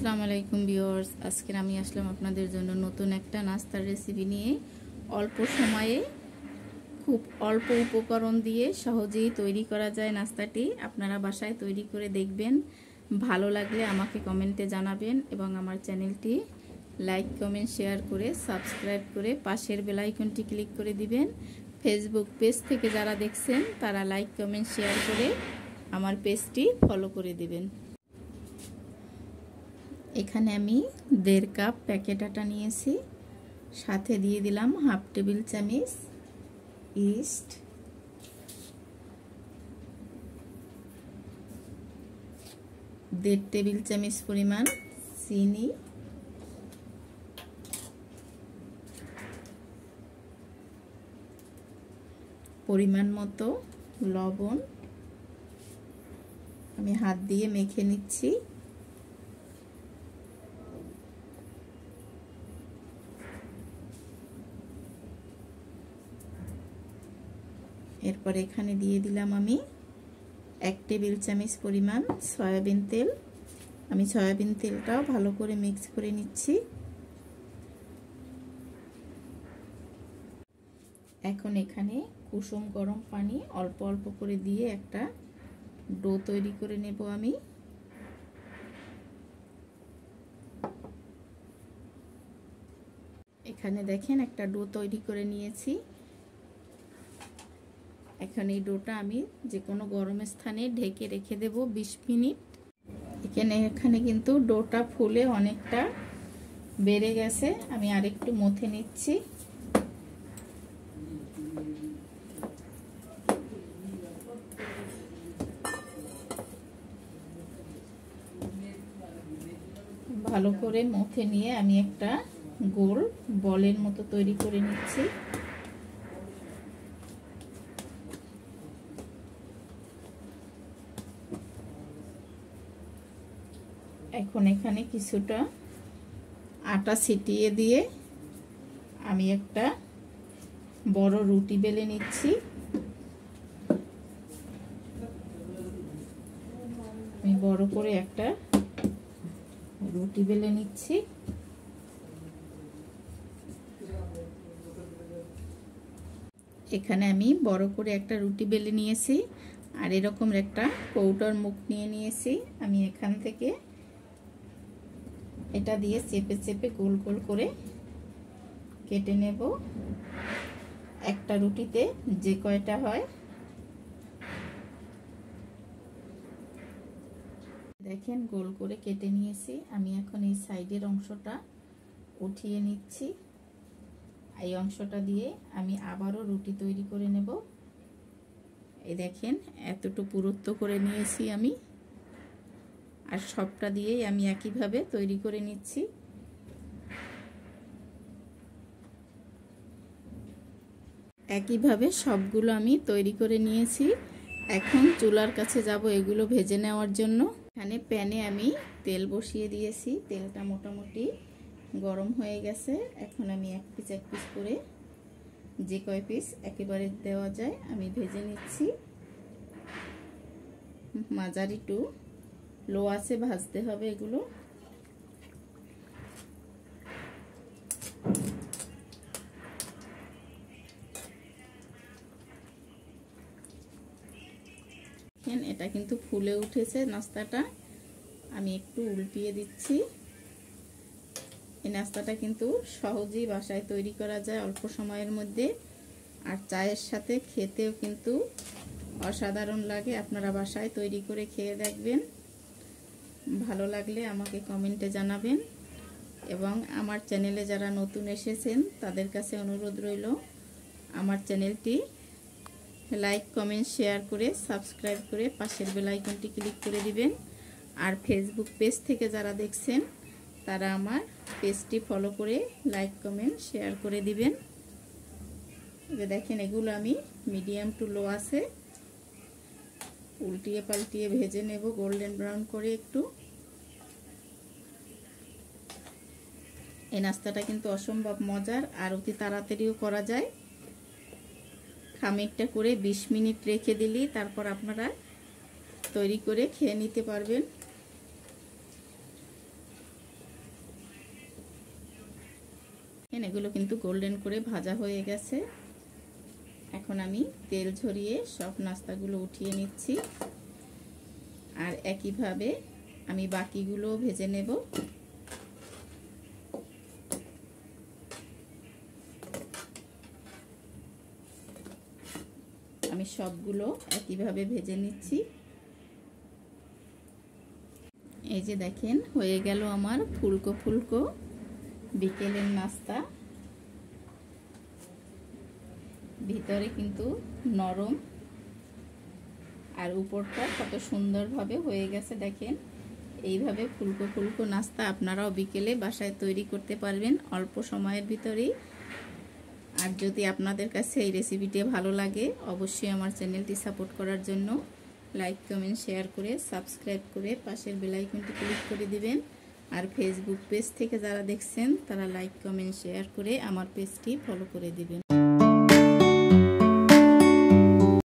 আসসালামু আলাইকুম ভিউয়ার্স, আজকে আমি আসলাম আপনাদের জন্য নতুন একটা নাস্তার রেসিপি নিয়ে। অল্প সময়ে খুব অল্প উপকরণ দিয়ে সহজেই তৈরি করা যায় নাস্তাটি। আপনারা বাসায় তৈরি করে দেখবেন, ভালো লাগলে আমাকে কমেন্টে জানাবেন এবং আমার চ্যানেলটি লাইক কমেন্ট শেয়ার করে সাবস্ক্রাইব করে পাশের বেল আইকনটি ক্লিক করে দিবেন। ফেসবুক পেজ থেকে যারা দেখছেন তারা লাইক কমেন্ট শেয়ার করে আমার পেজটি ফলো করে দিবেন। এখানে আমি 1.5 কাপ প্যাকেট আটা নিয়েছি, সাথে দিয়ে দিলাম হাফ টেবিল চামচ ইস্ট, দেড় টেবিল চামচ পরিমাণ চিনি, পরিমাণ মতো লবণ। আমি হাত দিয়ে মেখে নিচ্ছি। এরপর এখানে দিয়ে দিলাম আমি 1 টেবিল চামচ পরিমাণ সয়াবিন তেল। আমি সয়াবিন তেলটাও ভালো করে মিক্স করে নিচ্ছি। এখন এখানে কুসুম গরম পানি অল্প অল্প করে দিয়ে একটা ডো তৈরি করে নেব আমি। এখানে দেখেন একটা ডো তৈরি করে নিয়েছি। এখন এই ডোটা আমি যে কোনো গরম স্থানে ঢেকে রেখে দেব 20 মিনিট। এখানে কিন্তু ডোটা ফুলে অনেকটা বেড়ে গেছে। আমি আরেকটু মথে নিচ্ছি। ভালো করে মথে নিয়ে আমি একটা গোল বলের মতো তৈরি করে নিচ্ছি। এখন এখানে কিছুটা আটা ছিটিয়ে দিয়ে আমি একটা বড় রুটি বেলে নিচ্ছি। আমি বড় করে একটা রুটি বেলে নিচ্ছি। এখানে আমি বড় করে একটা রুটি বেলে নিয়েছি আর এরকম একটা কৌটার মুখ নিয়ে নিয়েছি। আমি এখান থেকে এটা দিয়ে চেপে চেপে গোল গোল করে কেটে নেব। একটা রুটিতে যে কয়টা হয় দেখেন, গোল করে কেটে নিয়েছি। আমি এখন এই সাইডের অংশটা উঠিয়ে নিচ্ছি। এই অংশটা দিয়ে আমি আবারও রুটি তৈরি করে নেব। এই দেখেন এতটুকু পুরুত্ব করে নিয়েছি আমি, আর সবটা দিয়েই আমি একইভাবে তৈরি করে নিচ্ছি। একইভাবে সবগুলো আমি তৈরি করে নিয়েছি। এখন চুলার কাছে যাব এগুলো ভেজে নেওয়ার জন্য। এখানে প্যানে আমি তেল বসিয়ে দিয়েছি। তেলটা মোটামুটি গরম হয়ে গেছে। এখন আমি এক পিস করে যে কয় পিস একেবারে দেওয়া যায় আমি ভেজে নিচ্ছি। মাঝারি টু লো আছে ভাজতে হবে এগুলো। এটা কিন্তু ফুলে উঠেছে নাস্তাটা। আমি একটু উল্টিয়ে দিচ্ছি। এই নাস্তাটা কিন্তু সহজেই বাসায় তৈরি করা যায় অল্প সময়ের মধ্যে, আর চায়ের সাথে খেতেও কিন্তু অসাধারণ লাগে। আপনারা বাসায় তৈরি করে খেয়ে দেখবেন, ভালো লাগলে আমাকে কমেন্টে জানাবেন। এবং আমার চ্যানেলে যারা নতুন এসেছেন তাদের কাছে অনুরোধ রইল আমার চ্যানেলটি লাইক কমেন্ট শেয়ার করে সাবস্ক্রাইব করে পাশের বেল আইকনটি ক্লিক করে দিবেন। আর ফেসবুক পেজ থেকে যারা দেখছেন তারা আমার পেজটি ফলো করে লাইক কমেন্ট শেয়ার করে দিবেন। দেখেন এগুলো আমি মিডিয়াম টু লো আছে উল্টিয়ে পাল্টিয়ে ভেজে নেব গোল্ডেন ব্রাউন করে একটু। এই নাস্তাটা কিন্তু অসম্ভব মজার আর অতি তাড়াতাড়িও করা যায়। খামিরটা করে 20 মিনিট রেখে দিলি তারপর আপনারা তৈরি করে খেয়ে নিতে পারবেন। এগুলো কিন্তু গোল্ডেন করে ভাজা হয়ে গেছে। এখন আমি তেল ঝরিয়ে সব নাস্তাগুলো উঠিয়ে নিচ্ছি, আর একইভাবে আমি বাকিগুলো ভেজে নেব। আমি সবগুলো একইভাবে ভেজে নিচ্ছি। এই যে দেখেন, হয়ে গেল আমার ফুলকো ফুলকো বিকেলের নাস্তা। ভিতরে কিন্তু নরম আর উপরটা কত সুন্দরভাবে হয়ে গেছে দেখেন। এইভাবে ফুলকো ফুলকো নাস্তা আপনারাও বিকেলে বাসায় তৈরি করতে পারবেন অল্প সময়ের ভিতরেই। আর যদি আপনাদের কাছে এই রেসিপিটি ভালো লাগে, অবশ্যই আমার চ্যানেলটি সাপোর্ট করার জন্য লাইক কমেন্ট শেয়ার করে সাবস্ক্রাইব করে পাশের বেল আইকনটি ক্লিক করে দিবেন। আর ফেসবুক পেজ থেকে যারা দেখছেন তারা লাইক কমেন্ট শেয়ার করে আমার পেজটি ফলো করে দিবেন।